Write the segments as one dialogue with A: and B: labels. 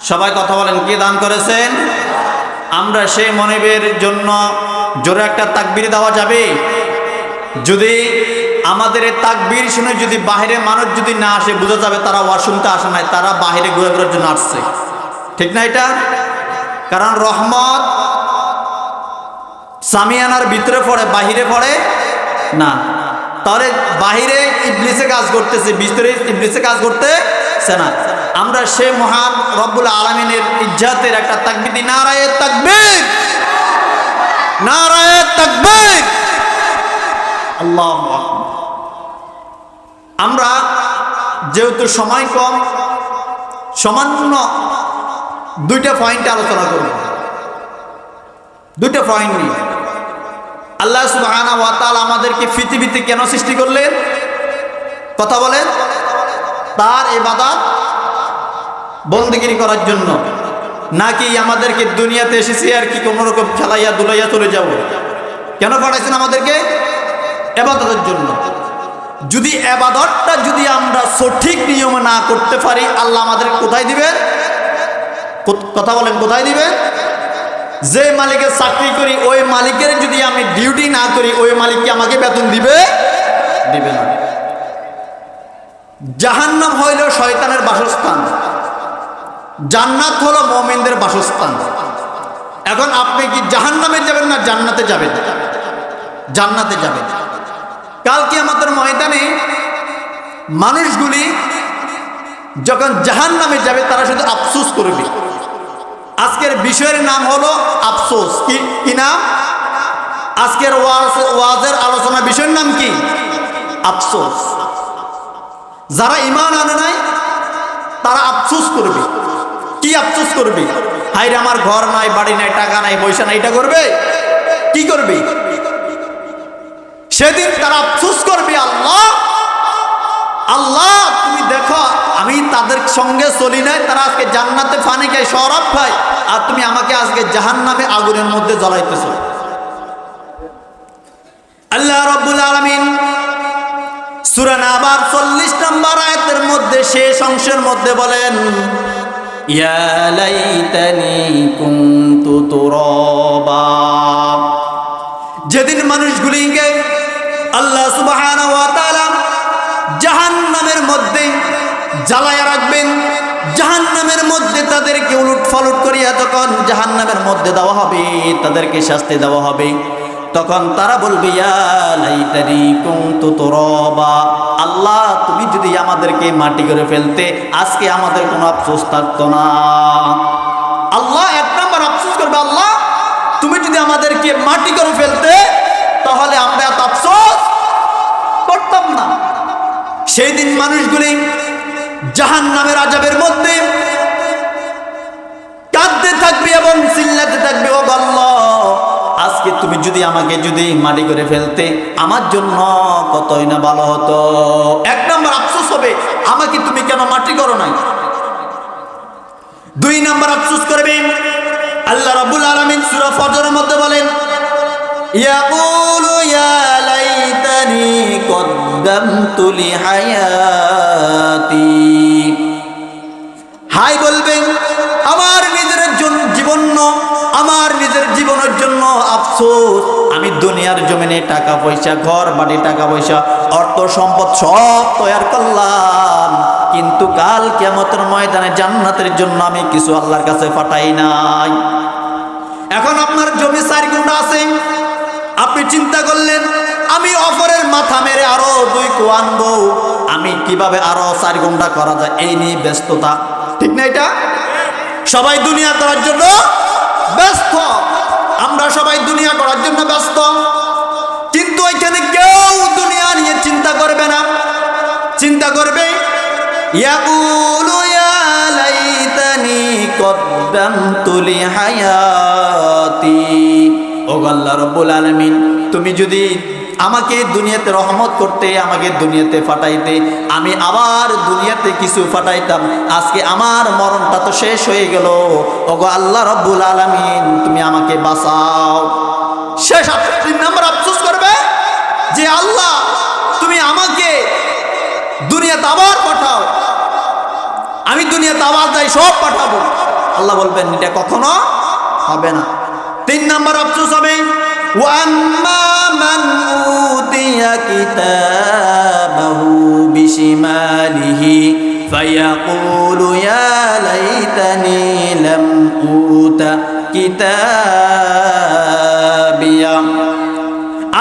A: সবাই কথা বলেন, কে দান করেছেন? আমরা সেই মনিবের জন্য জোরে একটা তাকবীর দেওয়া যাবে? যদি আমাদের এই তাকবীর শুনে যদি বাহিরে মানুষ যদি না আসে, বোঝা যাবে তারা ওয়াজ শুনতে আসে নাই, তারা বাহিরে ঘুরে ঘুরার জন্য আসছে। ঠিক না এটা? কারণ রহমত সামিয়ানার ভিতরে পড়ে, বাহিরে পড়ে না। তাহলে বাহিরে ইবলিসে কাজ করতেছে, ভিতরে ইবলিসে কাজ করতেছে না। আমরা সে মহান রব্বুল আলামিনের ইজ্জতের একটা তাকবীর দিই, নারায়ে তাকবীর, নারায়ে তাকবীর, আল্লাহু আকবার। আমরা যেহেতু সময় কম, সামান্য দুইটা পয়েন্ট আলোচনা করব, দুইটা পয়েন্ট নিয়ে। আল্লাহ সুবহানাহু ওয়া তাআলা আমাদেরকে পৃথিবীতে কেন সৃষ্টি করলেন? কথা বলেন। তার ইবাদত বন্দেগী করার জন্য, নাকি আমাদেরকে দুনিয়াতে এসেছি আর কি কোনো রকম খেলাইয়া দুলাইয়া চলে যাব? কেন পাঠাইছেন আমাদেরকে? ইবাদতের জন্য। যদি ইবাদতটা যদি আমরা সঠিক নিয়মে না করতে পারি, আল্লাহ আমাদের কোথায় দিবেন? কথা বলেন, কোথায় দিবেন? যে মালিকের চাকরি করি ওই মালিকের যদি আমি ডিউটি না করি, ওই মালিক কি আমাকে বেতন দিবে? দিবে না। জাহান্নাম হইল শয়তানের বাসস্থান, জান্নাত হলো মুমিনদের বাসস্থান। এখন আপনি কি জাহান্নামে যাবেন না জান্নাতে যাবেন? জান্নাতে যাবেন। কাল কিয়ামতের ময়দানে মানুষগুলি যখন জাহান্নামে যাবে, তারা শুধু আফসোস করবে। আজকের বিষয়ের নাম হলো আফসোস। কি নাম? আজকের ওয়াজের আলোচনা বিষয়ের নাম কি? আফসোস। যারা ঈমান আনে নাই তারা আফসোস করবে। কি আফসোস করবে? হায়রে আমার ঘর নাই, বাড়ি নাই, টাকা নাই, পয়সা নাই, এটা করবে? কি করবে? সেদিন তারা আফসোস করবে, আল্লাহ আল্লাহ তুমি দেখো আমি তাদের সঙ্গে চলি নাই, তারা আজকে জান্নাতে পানি খায়, শরাব খায়, আর তুমি আমাকে আজকে জাহান্নামে আগুনের মধ্যে জ্বলাইতেছো। আল্লাহ রাব্বুল আলামিন সূরা নাবার 40 নম্বর আয়াতের মধ্যে শেষ অংশের মধ্যে বলেন, ইয়া লাইতানি কুনতু তুরাবা। যেদিন মানুষগুলিকে আল্লাহ সুবহানাহু ওয়া তাআলা জাহান্নামের মধ্যে জ্বালায়া রাখবেন, জাহান্নামের মধ্যে তাদেরকে উলট ফালট করিয়া তখন জাহান্নামের মধ্যে দেওয়া হবে, তাদেরকে শাস্তি দেওয়া হবে, তখন তারা বলবে, ইয়া লাইতানি কুনতু তুরাবা। আল্লাহ তুমি যদি আমাদেরকে মাটি করে ফেলতে, আজকে আমাদের কোনো আফসোস থাকতো না। আল্লাহ এক নম্বর আফসোস করবে, আল্লাহ তুমি যদি আমাদেরকে মাটি করে ফেলতে, তাহলে আমরা এত আফসোস করতাম না। সেই দিন মানুষগুলি জাহান্নামের আযাবের মধ্যে কাঁদতে থাকবে এবং চিল্লাতে থাকবে, ও আল্লাহ আজকে তুমি যদি আমাকে যদি মাটি করে ফেলতে, আমার জন্য কতই না ভালো হতো। এক নম্বর আফসোস হবে, আমাকে তুমি কেন মাটি করো নাই। দুই নম্বর আফসোস করবে, আল্লাহ রাব্বুল আলামিন সূরা ফজরের মধ্যে বলেন, ইয়াকুলু ইয়া লাইতানি কদ্দামতু লিহায়াতি। হাই বলবেন আমার নিজের জীবন, আমার নিজের জীবনের জন্য আফসোস। আমি দুনিয়ার জমিনে টাকা পয়সা, ঘর বাড়ি, টাকা পয়সা, অর্থ সম্পদ সব তৈরি করলাম, কিন্তু কাল কিয়ামতের ময়দানে জান্নাতের জন্য আমি কিছু আল্লাহর কাছে পাঠাই নাই। এখন আপনার জমি 4 গুণ্ঠ আছে, আপনি চিন্তা করলেন আমি অপরের মাথা মেরে আরো 2 কুয়া আনবো, আমি কিভাবে আরো 4 গুণ্ঠ করা যায়, এই নিয়ে ব্যস্ততা। ঠিক না? এটা সবাই দুনিয়া করার জন্য ব্যস্ত, আমরা সবাই দুনিয়া করার জন্য ব্যস্ত, কিন্তু ওইখানে কেউ দুনিয়া নিয়ে চিন্তা করবে না। চিন্তা করবে, ইয়াকুলু ইয়া লাইতানি কদ্দামতু লিহায়াতি। ও আল্লাহ রাব্বুল আলামিন তুমি যদি আমাকে দুনিয়াতে রহমত করতে, আমাকে দুনিয়াতে পাঠাইতে, আমি আবার দুনিয়াতে কিছু পাঠাইতাম, আজকে আমার মরণটা তো শেষ হয়ে গেল। ওগো আল্লাহ রাব্বুল আলামিন তুমি আমাকে বাঁচাও। শেষ 3 নম্বর আফসোস করবে যে আল্লাহ তুমি আমাকে দুনিয়াতে আবার পাঠাও, আমি দুনিয়াতে আবার যাই সব পাঠাবো। আল্লাহ বলবেন এটা কখনো হবে না। 3 নম্বর আফসোস হবে ওয়াম্মা মান উতিয়া কিতাবাহু বিশিমালিহি ফায়াকুলু ইয়া লাইতানি লাম উতা কিতাবিয়া।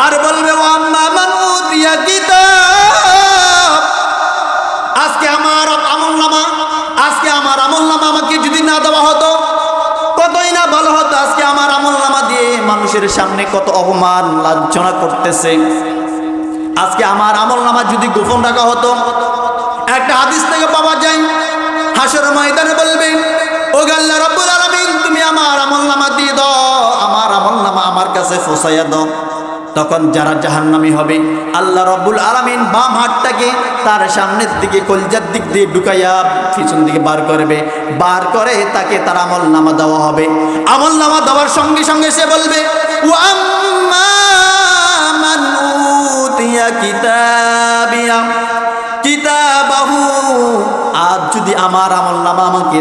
A: আর বলবে ওয়াম্মা মান উতিয়া কিতাব, আজকে আমার আমলনামা আমাকে যদি না দেওয়া হতো কতই না ভালো হতো। আজকে আমার আমলনামা দিয়ে মানুষের সামনে কত অপমান লাঞ্ছনা করতেছে। আজকে আমার আমলনামা যদি গোপন রাখা হতো। একটা হাদিস থেকে পাওয়া যায়, হাসরের ময়দানে বলবে ও আল্লাহ রাব্বুল আলামিন তুমি আমার আমলনামা দিয়ে দাও, আমার আমলনামা আমার কাছে পৌঁছাইয়া দাও। তখন যারা জাহান্নামী হবে আল্লাহ রাব্বুল আলামিন বাম হাতটাকে তার সামনের দিকে কলজার দিক দিয়ে ঢুকাইয়া পিছন দিকে বার করবে, বার করে তাকে তার আমলনামা দেওয়া হবে। আমলনামা দেওয়ার সঙ্গে সঙ্গে সে বলবে ওয়াম্মা মান উতিয়া কিতাবিয়া কিতাবাহু, আর যদি আমার আমলনামা আমাকে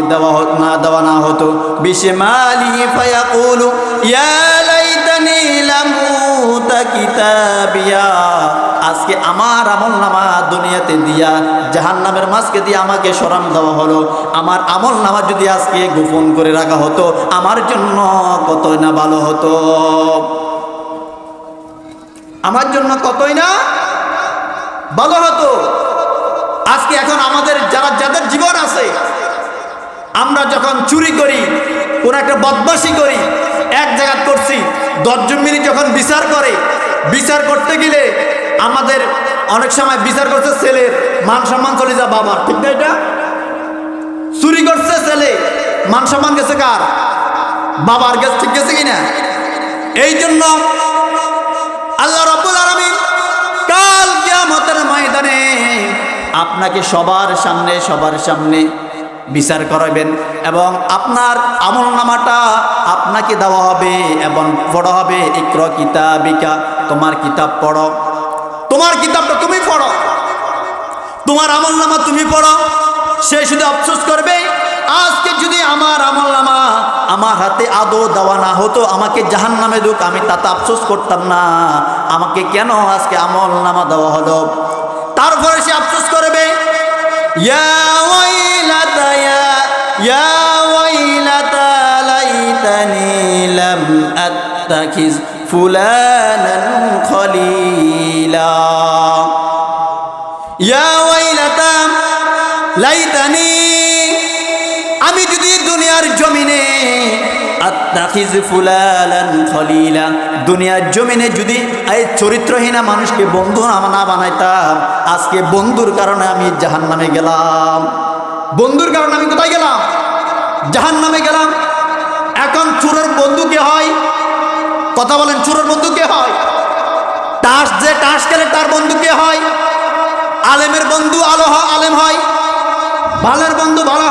A: দেওয়া না হতো বিশিমালি ফায়াকুলু ইয়া লাইতানি লাম উতা কিতাবিয়া, আজকে আমার আমলনামা দুনিয়াতে দিয়া জাহান্নামের মাঝকে দিয়ে আমাকে সরাম দেওয়া হলো। আমার আমলনামা যদি আজকে গোপন করে রাখা হতো আমার জন্য কতই না ভালো হতো, আমার জন্য কতই না ভালো হতো। আজকে এখন আমাদের যাদের জীবন আছে, আমরা যখন চুরি করি, কোন একটা বদমাশি করি, এক জায়গা করছি, 10 জন মিলে যখন বিচার করতে গেলে আমাদের অনেক সময় বিচার করছে ছেলের মান সম্মান চলে যা বাবার, ঠিক না? এটা চুরি করছে ছেলে, মান সম্মান গেছে কার? বাবার গেছে, ঠিক গেছে কিনা? এই জন্য আল্লাহ রাব্বুল আলামিন কাল কিয়ামতের ময়দানে আপনাকে সবার সামনে বিচার করাবেন এবং আপনার আমলনামাটা আপনাকে দেওয়া হবে এবং পড়া হবে ইকরা কিতাবিকা, তোমার কিতাব পড়ো, তোমার কিতাবটা তুমি পড়ো, তোমার আমলনামা তুমি পড়ো। সে শুধু আফসোস করবে আজকে যদি আমার আমলনামা আমার হাতে আদৌ দেওয়া না হতো, আমাকে জাহান্নামে দুক, আমি তাতে আফসোস করতাম না, আমাকে কেন আজকে আমলনামা দেওয়া হলো। তারপরে সে আফসোস করবে ইয়া ওয়াইলাতা ইয়া ওয়াইলাতা লাইতানি লাম আত্তাখিজ ফুলানান খলিলা, ইয়া ওয়াইলাতা লাইতানি, আমি যদি দুনিয়ার জমিনে আত্তাখিজ ফুলানান খলিলা, দুনিয়ার জমিনে যদি এই চরিত্রহীনা মানুষকে বন্ধু না বানাইতাম, আজকে বন্ধুর কারণে আমি জাহান্নামে গেলাম। বন্ধুর কারণে আমি কোথায় গেলাম? জাহান্নামে গেলাম। এখন চোরের বন্ধু কে হয়? কথা বলেন, চোরের বন্ধু কে হয়? তাস খেলে তার বন্ধু কে হয়? আলেমের বন্ধু আলেম হয়, ভালোর বন্ধু ভালো